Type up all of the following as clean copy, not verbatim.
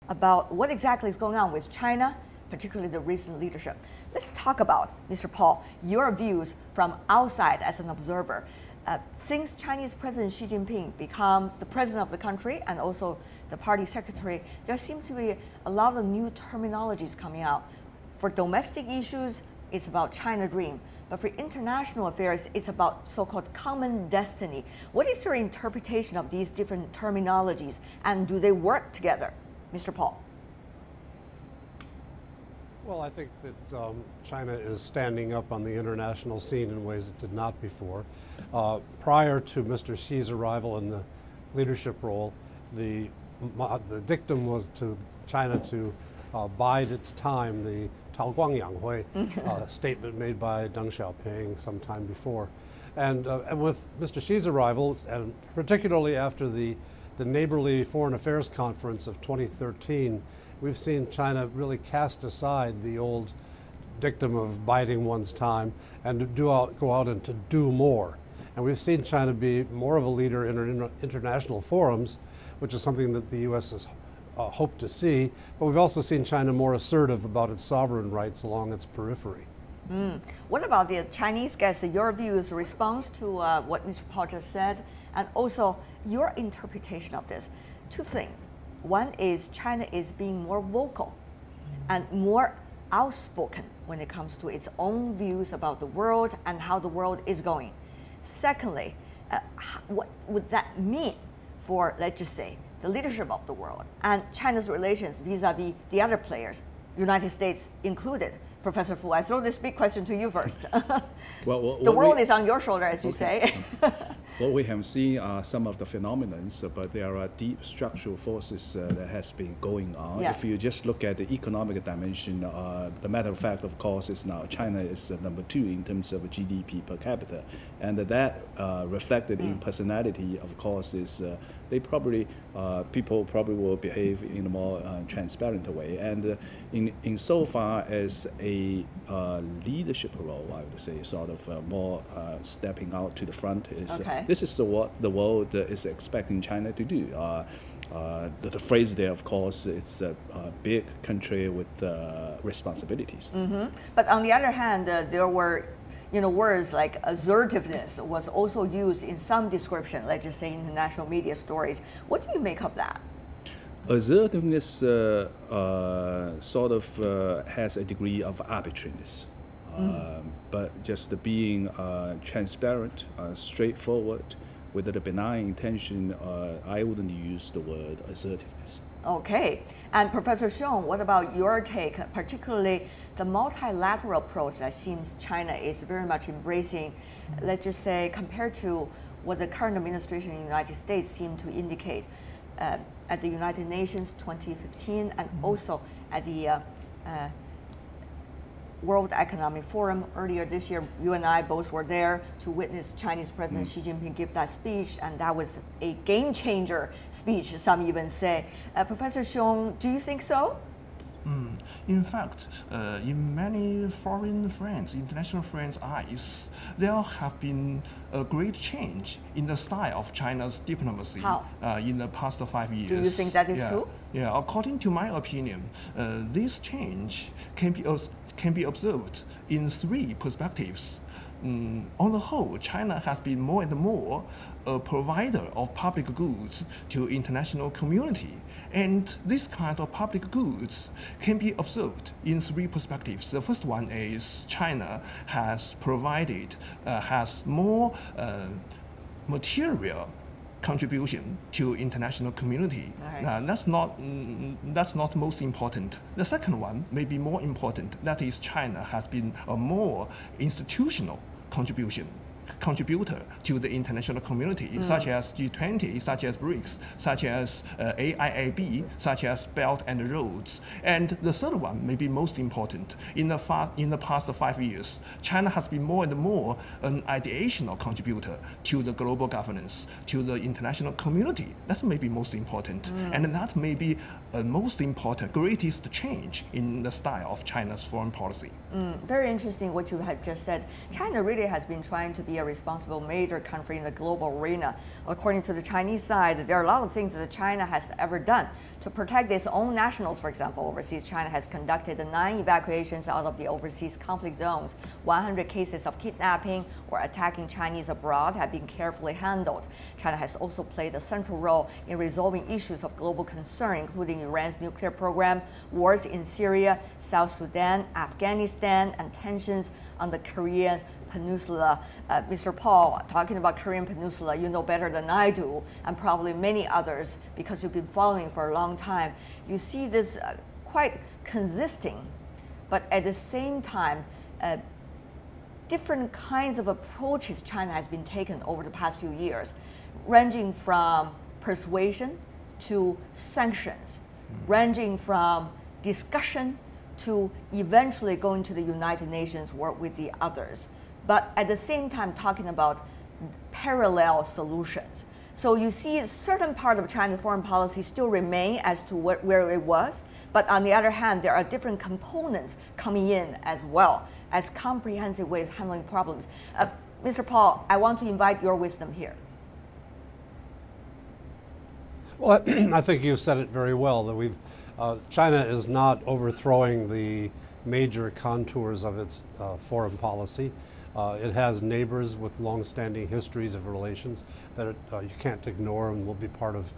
about what exactly is going on with China, particularly the recent leadership. Let's talk about, Mr. Paal, your views from outside as an observer. Since Chinese President Xi Jinping becomes the president of the country and also the party secretary, there seems to be a lot of new terminologies coming out. For domestic issues, it's about China Dream. But for international affairs, it's about so-called common destiny. What is your interpretation of these different terminologies, and do they work together? Mr. Paal. Well, I think that China is standing up on the international scene in ways it did not before. Prior to Mr. Xi's arrival in the leadership role, the dictum was to China to bide its time, the Tao Guangyang Hui statement made by Deng Xiaoping some time before. And with Mr. Xi's arrival, and particularly after the Neighborly Foreign Affairs Conference of 2013, we've seen China really cast aside the old dictum of biding one's time and to go out and to do more. And we've seen China be more of a leader in international forums, which is something that the U.S. has hoped to see. But we've also seen China more assertive about its sovereign rights along its periphery. What about the Chinese guests? Your views, response to what Mr. Paal just said, and also your interpretation of this. Two things. One is China is being more vocal and more outspoken when it comes to its own views about the world and how the world is going. Secondly, what would that mean for, let's just say, the leadership of the world and China's relations vis-a-vis the other players, United States included? Professor Fu, I throw this big question to you first. The world is on your shoulder, as you say. What we have seen are some of the phenomena, but there are deep structural forces that has been going on. Yeah. If you just look at the economic dimension, the matter of fact, of course, is now China is number 2 in terms of GDP per capita, and that reflected in personality, of course, is they probably people probably will behave in a more transparent way, and in so far as a leadership role, I would say, sort of more stepping out to the front is. This is what the world is expecting China to do. The phrase there, of course, it's a big country with responsibilities. But on the other hand, there were words like assertiveness was also used in some description, let's just say in international media stories. What do you make of that? Assertiveness sort of has a degree of arbitrariness. But just being transparent, straightforward, with a benign intention, I wouldn't use the word assertiveness. Okay. And Professor Xiong, what about your take, particularly the multilateral approach that seems China is very much embracing, let's just say, compared to what the current administration in the United States seemed to indicate at the United Nations 2015 and also at the World Economic Forum earlier this year. You and I both were there to witness Chinese President Xi Jinping give that speech, and that was a game changer speech, some even say. Professor Xiong, do you think so? In fact, in many foreign friends, international friends' eyes, there have been a great change in the style of China's diplomacy in the past 5 years. Do you think that is true? Yeah, according to my opinion, this change can be observed in 3 perspectives. On the whole, China has been more and more a provider of public goods to international community. And this kind of public goods can be observed in 3 perspectives. The first one is China has provided, has more material contribution to international community. That's not most important. The second one may be more important. That is, China has been a more institutional contributor to the international community, such as G20, such as BRICS, such as AIIB, such as Belt and Roads. And the third one may be most important. In the past 5 years, China has been more and more an ideational contributor to the global governance, to the international community. That's maybe most important. And that may be the most important, greatest change in the style of China's foreign policy. Very interesting what you have just said. China really has been trying to be be a responsible major country in the global arena. According to the Chinese side, there are a lot of things that China has ever done to protect its own nationals. For example, overseas, China has conducted 9 evacuations out of the overseas conflict zones. 100 cases of kidnapping or attacking Chinese abroad have been carefully handled. China has also played a central role in resolving issues of global concern, including Iran's nuclear program, wars in Syria, South Sudan, Afghanistan, and tensions on the Korean Peninsula. Mr. Paul, talking about Korean Peninsula, you know better than I do, and probably many others, because you've been following for a long time. You see this quite consisting, but at the same time, different kinds of approaches China has been taken over the past few years, ranging from persuasion to sanctions, ranging from discussion to eventually going to the United Nations, work with the others, but at the same time talking about parallel solutions. So you see a certain part of China's foreign policy still remain as to where it was, but on the other hand, there are different components coming in as well as comprehensive ways of handling problems. Mr. Paul, I want to invite your wisdom here. Well, I think you've said it very well, that China is not overthrowing the major contours of its foreign policy. It has neighbors with long-standing histories of relations that you can't ignore and will be part of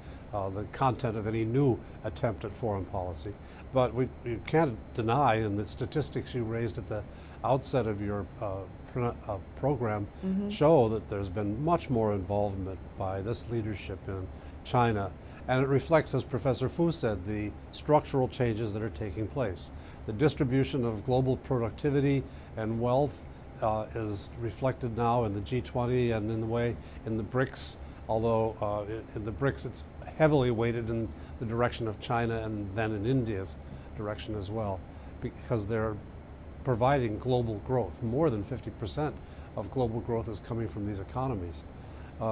the content of any new attempt at foreign policy. But you can't deny, and the statistics you raised at the outset of your program show that there's been much more involvement by this leadership in China. And it reflects, as Professor Fu said, the structural changes that are taking place. The distribution of global productivity and wealth is reflected now in the G20 and in the BRICS, although in the BRICS it's heavily weighted in the direction of China and then in India's direction as well, because they're providing global growth. More than 50% of global growth is coming from these economies.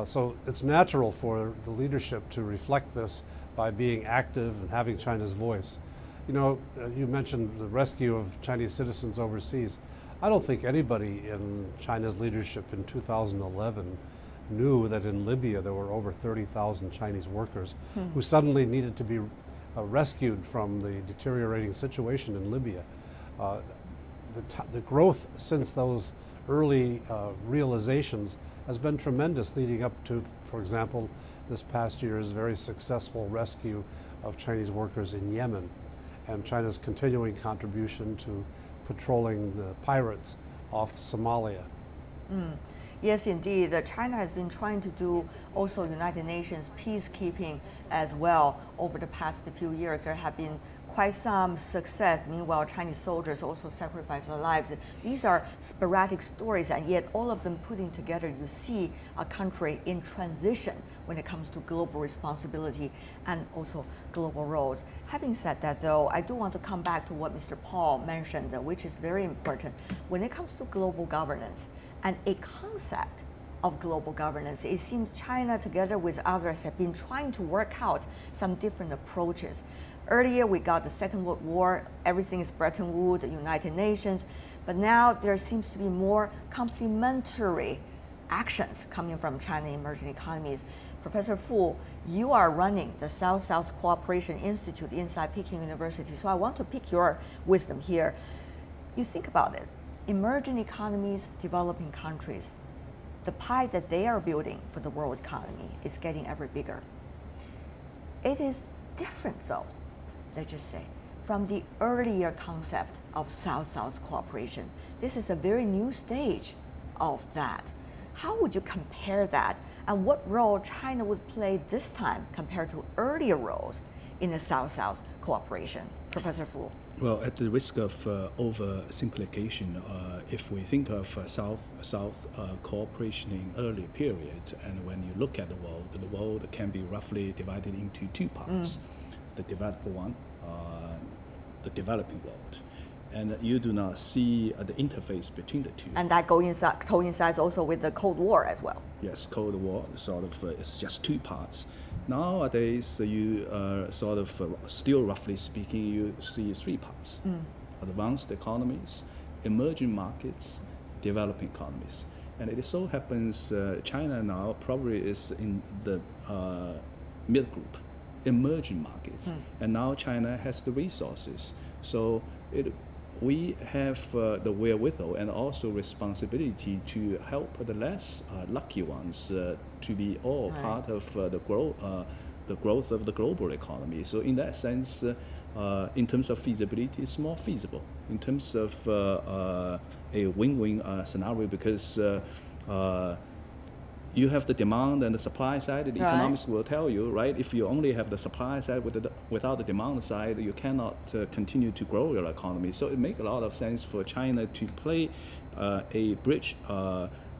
So it's natural for the leadership to reflect this by being active and having China's voice. You know, you mentioned the rescue of Chinese citizens overseas. I don't think anybody in China's leadership in 2011 knew that in Libya there were over 30,000 Chinese workers who suddenly needed to be rescued from the deteriorating situation in Libya. The growth since those early realizations has been tremendous, leading up to, for example, this past year's very successful rescue of Chinese workers in Yemen, and China's continuing contribution to patrolling the pirates off Somalia. Yes, indeed. China has been trying to do also United Nations peacekeeping as well over the past few years. There have been quite some success. Meanwhile, Chinese soldiers also sacrifice their lives. These are sporadic stories, and yet all of them putting together, you see a country in transition when it comes to global responsibility and also global roles. Having said that, though, I do want to come back to what Mr. Paul mentioned, which is very important. When it comes to global governance and a concept of global governance, it seems China, together with others, have been trying to work out some different approaches. Earlier, we got the Second World War, everything is Bretton Woods, the United Nations, but now there seems to be more complementary actions coming from China emerging economies. Professor Fu, you are running the South-South Cooperation Institute inside Peking University, so I want to pick your wisdom here. You think about it, emerging economies, developing countries, the pie that they are building for the world economy is getting ever bigger. It is different, though, let's just say, from the earlier concept of South-South cooperation. This is a very new stage of that. How would you compare that, and what role China would play this time compared to earlier roles in the South-South cooperation? Professor Fu. Well, at the risk of oversimplification, if we think of South-South cooperation in early period, and when you look at the world can be roughly divided into two parts. The developed one, the developing world. And you do not see the interface between the two. And that coincides also with the Cold War as well. Yes, Cold War, sort of, it's just two parts. Nowadays, you sort of, still roughly speaking, you see three parts. Advanced economies, emerging markets, developing economies. And it so happens China now probably is in the mid group, emerging markets. And now China has the resources. So we have the wherewithal and also responsibility to help the less lucky ones to be all part of the growth of the global economy. So in that sense, in terms of feasibility, it's more feasible. In terms of a win-win scenario, because you have the demand and the supply side, the economics will tell you, right? If you only have the supply side without the demand side, you cannot continue to grow your economy. So it makes a lot of sense for China to play a bridge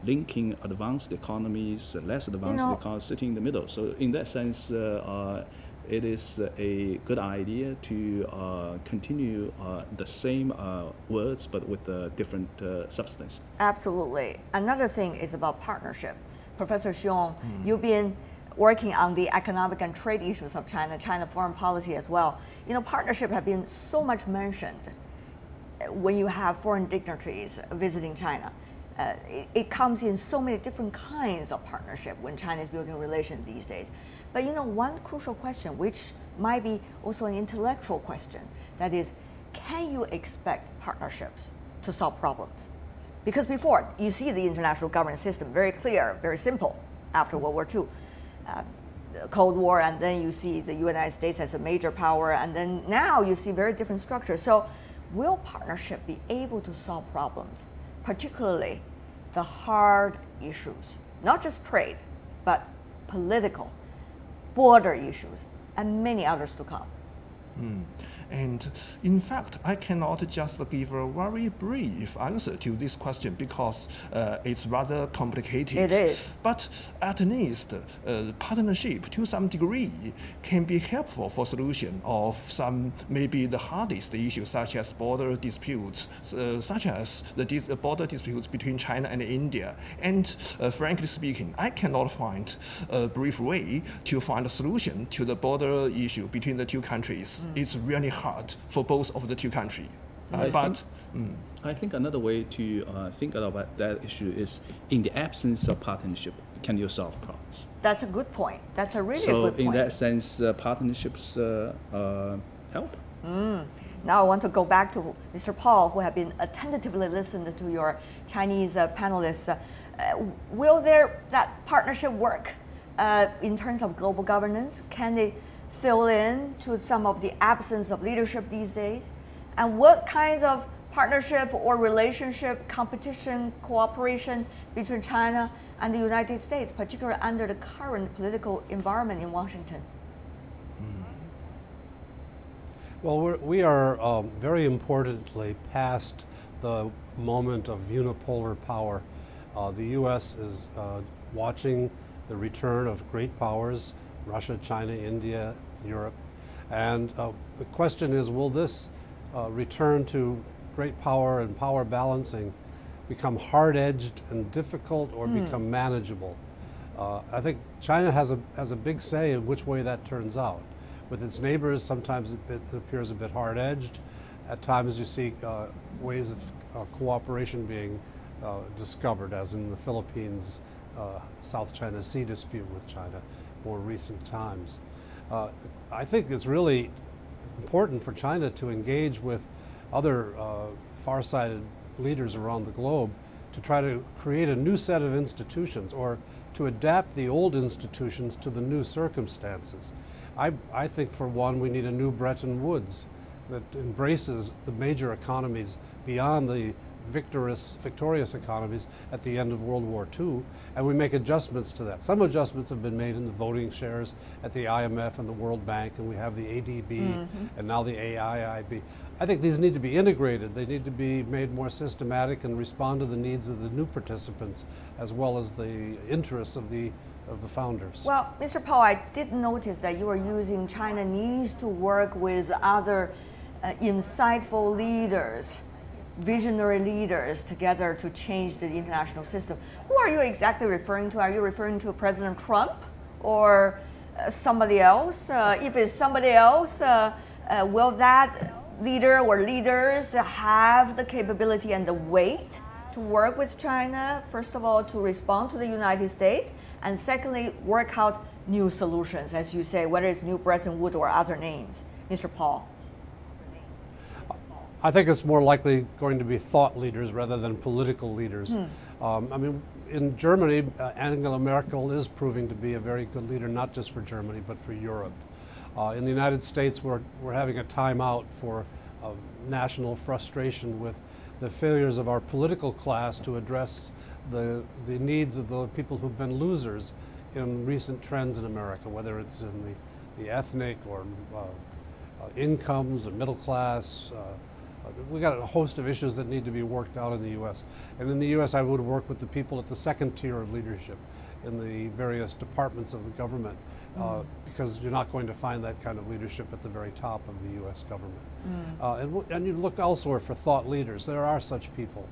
linking advanced economies, less advanced economies, sitting in the middle. So in that sense, it is a good idea to continue the same words, but with a different substance. Absolutely. Another thing is about partnership. Professor Xiong, you've been working on the economic and trade issues of China, China foreign policy as well. You know, partnership have been so much mentioned when you have foreign dignitaries visiting China. It comes in so many different kinds of partnership when China is building relations these days. But you know, one crucial question, which might be also an intellectual question, that is, can you expect partnerships to solve problems? Because before, you see the international governance system very clear, very simple after World War II, Cold War, and then you see the United States as a major power, and then now you see very different structures. So will partnership be able to solve problems, particularly the hard issues, not just trade, but political, border issues, and many others to come? And in fact, I cannot just give a very brief answer to this question because it's rather complicated. It is. But at least partnership to some degree can be helpful for solution of some maybe the hardest issues such as border disputes, such as the border disputes between China and India. And frankly speaking, I cannot find a brief way to find a solution to the border issue between the two countries. It's really hard for both of the two countries. I think another way to think about that issue is, in the absence of partnership, can you solve problems? That's a good point. That's a really so good point. So in that sense, partnerships help. Now I want to go back to Mr. Paal, who have been attentively listened to your Chinese panelists. Will that partnership work in terms of global governance? Can they fill in to some of the absence of leadership these days? And what kinds of partnership or relationship, competition, cooperation between China and the United States, particularly under the current political environment in Washington? Well, we are very importantly past the moment of unipolar power. The U.S. is watching the return of great powers, Russia, China, India, Europe. And the question is, will this return to great power and power balancing become hard-edged and difficult, or become manageable? I think China has a big say in which way that turns out. With its neighbors, sometimes it appears a bit hard-edged. At times you see ways of cooperation being discovered, as in the Philippines, South China Sea dispute with China, more recent times. I think it's really important for China to engage with other far-sighted leaders around the globe to try to create a new set of institutions, or to adapt the old institutions to the new circumstances. I think, for one, we need a new Bretton Woods that embraces the major economies beyond the victorious economies at the end of World War II, and we make adjustments to that. Some adjustments have been made in the voting shares at the IMF and the World Bank, and we have the ADB and now the AIIB. I think these need to be integrated. They need to be made more systematic and respond to the needs of the new participants, as well as the interests of the founders. Well, Mr. Paal, I did notice that you are using China needs to work with other insightful leaders, visionary leaders together to change the international system. Who are you exactly referring to? Are you referring to President Trump or somebody else? If it's somebody else, will that leader or leaders have the capability and the weight to work with China, first of all, to respond to the United States, and secondly, work out new solutions, as you say, whether it's New Bretton Woods or other names? Mr. Paal. I think it's more likely going to be thought leaders rather than political leaders. I mean, in Germany, Angela Merkel is proving to be a very good leader, not just for Germany, but for Europe. In the United States, we're having a time out for national frustration with the failures of our political class to address the needs of the people who've been losers in recent trends in America, whether it's in the ethnic or incomes or middle class. We got a host of issues that need to be worked out in the U.S. And in the U.S., I would work with the people at the second tier of leadership in the various departments of the government, because you're not going to find that kind of leadership at the very top of the U.S. government. And you look elsewhere for thought leaders. There are such people.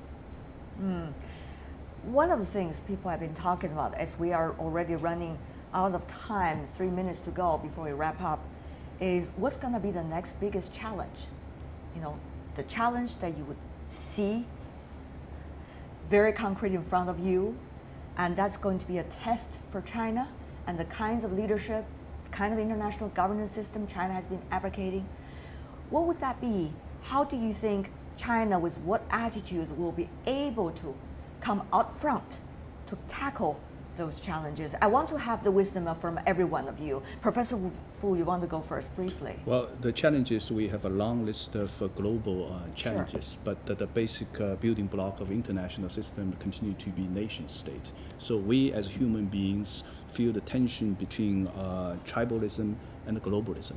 One of the things people have been talking about, as we are already running out of time, 3 minutes to go before we wrap up, is what's going to be the next biggest challenge? You know, the challenge that you would see very concrete in front of you, and that's going to be a test for China and the kinds of leadership, the kind of international governance system China has been advocating. What would that be? How do you think China, with what attitude, will be able to come out front to tackle those challenges? I want to have the wisdom from every one of you. Professor Fu, you want to go first briefly? Well, the challenges, we have a long list of global challenges, but the basic building block of international system continue to be nation state. So we as human beings feel the tension between tribalism and globalism.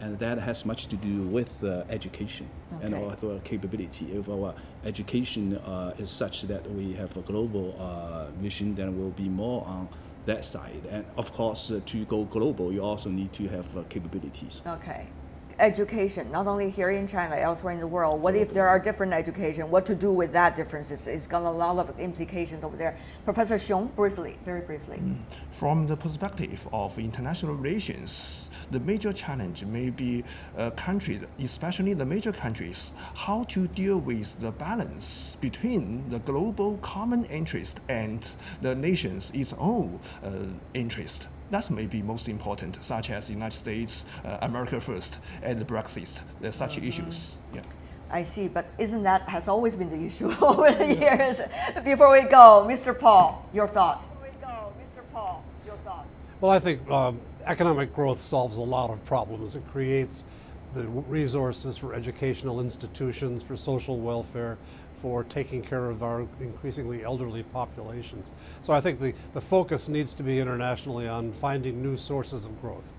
And that has much to do with education and our capability. If our education is such that we have a global vision, then we'll be more on that side. And of course, to go global, you also need to have capabilities. Okay. Education, not only here in China, elsewhere in the world. What if there are different education? What to do with that difference? It's got a lot of implications over there. Professor Xiong, briefly, very briefly. From the perspective of international relations, the major challenge may be countries, especially the major countries, how to deal with the balance between the global common interest and the nation's its own interest. That may be most important, such as the United States, America first, and the Brexit, such issues. Yeah. I see, but isn't that has always been the issue over the years? Before we go, Mr. Paal, your thought. Well, I think economic growth solves a lot of problems. It creates the resources for educational institutions, for social welfare, for taking care of our increasingly elderly populations. So I think the focus needs to be internationally on finding new sources of growth.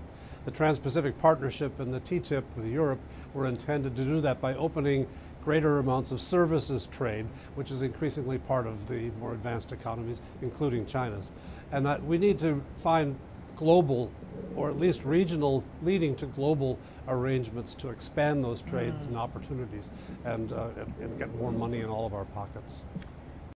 The Trans-Pacific Partnership and the TTIP with Europe were intended to do that by opening greater amounts of services trade, which is increasingly part of the more advanced economies, including China's. And that we need to find global, or at least regional, leading to global arrangements to expand those trades and opportunities and get more money in all of our pockets.